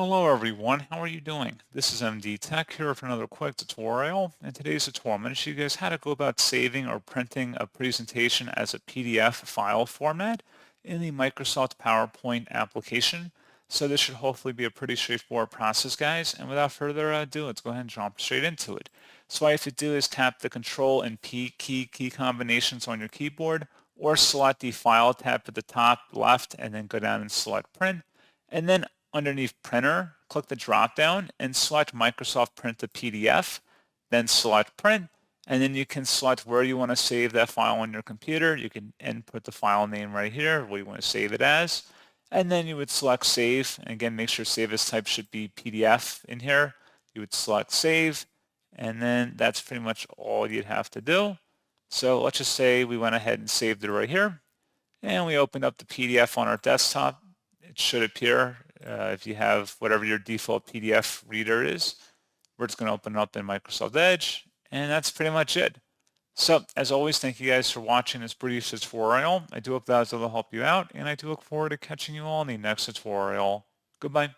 Hello everyone, how are you doing? This is MD Tech here for another quick tutorial. In today's tutorial, I'm going to show you guys how to go about saving or printing a presentation as a PDF file format in the Microsoft PowerPoint application. So this should hopefully be a pretty straightforward process, guys. And without further ado, let's go ahead and jump straight into it. So what you have to do is tap the Control and P key combinations on your keyboard, or select the File tab at the top left and then go down and select Print. And then underneath Printer, click the drop-down and select Microsoft Print to PDF, then select Print, and then you can select where you want to save that file on your computer. You can input the file name right here, what you want to save it as, and then you would select Save. And again, make sure Save as type should be PDF in here. You would select Save, and then that's pretty much all you'd have to do. So let's just say we went ahead and saved it right here, and we opened up the PDF on our desktop. It should appear if you have whatever your default PDF reader is. We're just going to open it up in Microsoft Edge, and that's pretty much it. So, as always, thank you guys for watching this brief tutorial. I do hope that was able to help you out, and I do look forward to catching you all in the next tutorial. Goodbye.